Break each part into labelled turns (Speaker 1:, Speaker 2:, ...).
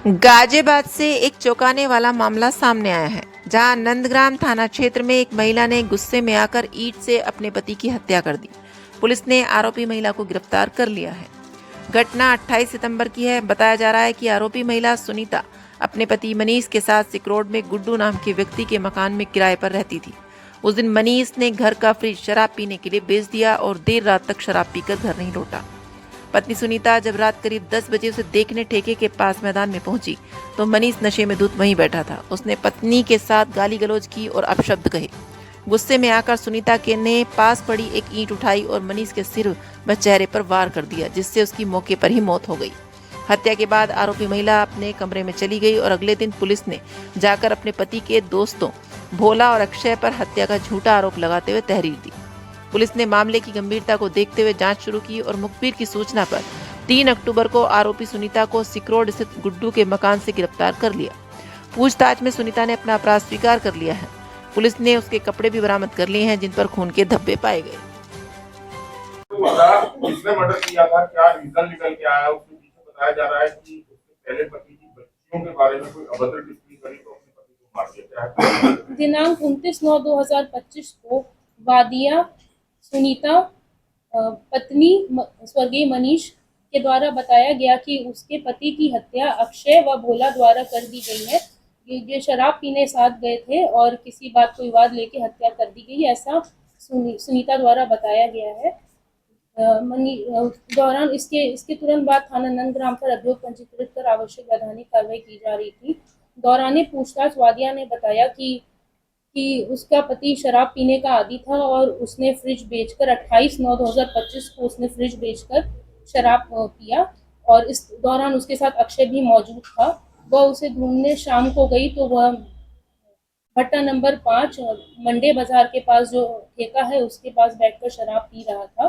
Speaker 1: गाजियाबाद से एक चौंकाने वाला मामला सामने आया है, जहां नंदग्राम थाना क्षेत्र में एक महिला ने गुस्से में आकर ईंट से अपने पति की हत्या कर दी। पुलिस ने आरोपी महिला को गिरफ्तार कर लिया है। घटना 28 सितंबर की है। बताया जा रहा है कि आरोपी महिला सुनीता अपने पति मनीष के साथ सिकरोड में गुड्डू नाम के व्यक्ति के मकान में किराए पर रहती थी। उस दिन मनीष ने घर का फ्रिज शराब पीने के लिए बेच दिया और देर रात तक शराब पीकर घर नहीं लौटा। पत्नी सुनीता जब रात करीब 10 बजे उसे देखने ठेके के पास मैदान में पहुंची तो मनीष नशे में धुत वहीं बैठा था। उसने पत्नी के साथ गाली गलौज की और अपशब्द कहे। गुस्से में आकर सुनीता के ने पास पड़ी एक ईंट उठाई और मनीष के सिर व चेहरे पर वार कर दिया, जिससे उसकी मौके पर ही मौत हो गई। हत्या के बाद आरोपी महिला अपने कमरे में चली गई और अगले दिन पुलिस ने जाकर अपने पति के दोस्तों भोला और अक्षय पर हत्या का झूठा आरोप लगाते हुए तहरीर दी। पुलिस ने मामले की गंभीरता को देखते हुए जांच शुरू की और मुखबिर की सूचना पर 3 अक्टूबर को आरोपी सुनीता को सिकरोड स्थित गुड्डू के मकान से गिरफ्तार कर लिया। पूछताछ में सुनीता ने अपना अपराध स्वीकार कर लिया है। पुलिस ने उसके कपड़े भी बरामद कर लिए हैं, जिन पर खून के धब्बे पाए गए।
Speaker 2: किसने मर्डर किया था, क्या रीजन निकल के आया, उसके पीछे बताया जा रहा है कि उसके पहले पति की बच्चियों के बारे में कोई अभद्र टिप्पणी करी तो अपने पति को मार दिया।
Speaker 3: दिनांक 29/9/2025 को वादिया सुनीता पत्नी स्वर्गीय मनीष के द्वारा बताया गया कि उसके पति की हत्या अक्षय व भोला द्वारा कर दी गई है। ये शराब पीने साथ गए थे और किसी बात को विवाद लेके हत्या कर दी गई, ऐसा सुनीता द्वारा बताया गया है। दौरान इसके तुरंत बाद थाना नंदग्राम पर अभियोग पंजीकृत कर आवश्यक वैधानिक कार्रवाई की जा रही थी। दौरान पूछताछ वादिया ने बताया कि उसका पति शराब पीने का आदी था और उसने फ्रिज बेचकर 28/9/2025 को उसने फ्रिज बेचकर शराब पिया और इस दौरान उसके साथ अक्षय भी मौजूद था। वह उसे ढूंढने शाम को गई तो वह भट्टा नंबर 5 मंडे बाजार के पास जो ठेका है उसके पास बैठकर शराब पी रहा था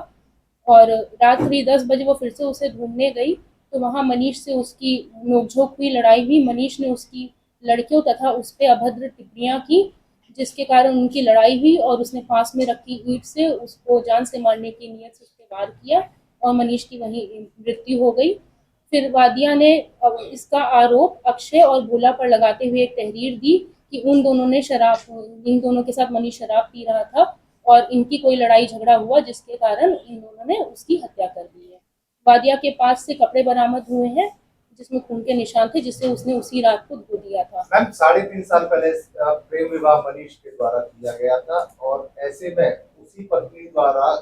Speaker 3: और रात्रि 10 बजे वो फिर से उसे ढूंढने गई तो वहां मनीष से उसकी नोकझोंक हुई, लड़ाई हुई। मनीष ने उसकी लड़कियों तथा उस पर अभद्र टिप्पणियां की, जिसके कारण उनकी लड़ाई हुई और उसने पास में रखी ईंट से उसको जान से मारने की नीयत से उस पर वार किया और मनीष की वहीं मृत्यु हो गई। फिर वादिया ने इसका आरोप अक्षय और भोला पर लगाते हुए एक तहरीर दी कि इन दोनों के साथ मनीष शराब पी रहा था और इनकी कोई लड़ाई झगड़ा हुआ, जिसके कारण इन दोनों ने उसकी हत्या कर दी है। वादिया के पास से कपड़े बरामद हुए हैं जिसमें खून के निशान थे, जिससे उसने उसी रात को धो दिया था।
Speaker 4: मैम 3.5 साल पहले प्रेम विवाह मनीष के द्वारा किया गया था और ऐसे में उसी पत्नी द्वारा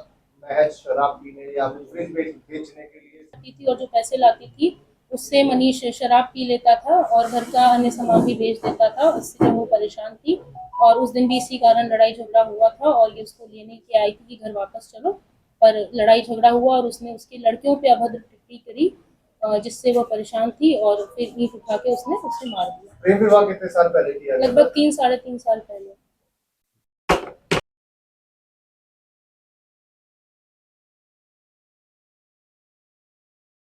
Speaker 4: महज शराब पीने या फ्रिज बेचने के लिए
Speaker 3: थी और जो पैसे लाती थी उससे मनीष शराब पी लेता था और घर का अन्य सामान भी बेच देता था। इससे वो परेशान थी और उस दिन भी इसी कारण लड़ाई झगड़ा हुआ था और ये उसको लेने के आई थी कि घर वापस चलो, पर लड़ाई झगड़ा हुआ और उसने उसकी लड़कियों पे अभद्र टिप्पणी करी, जिससे वो परेशान थी और फिर ईंट उठा के उसने उसे मार दिया।
Speaker 4: प्रेम विवाह कितने साल पहले किया?
Speaker 3: लगभग 3 साढ़े 3 साल पहले।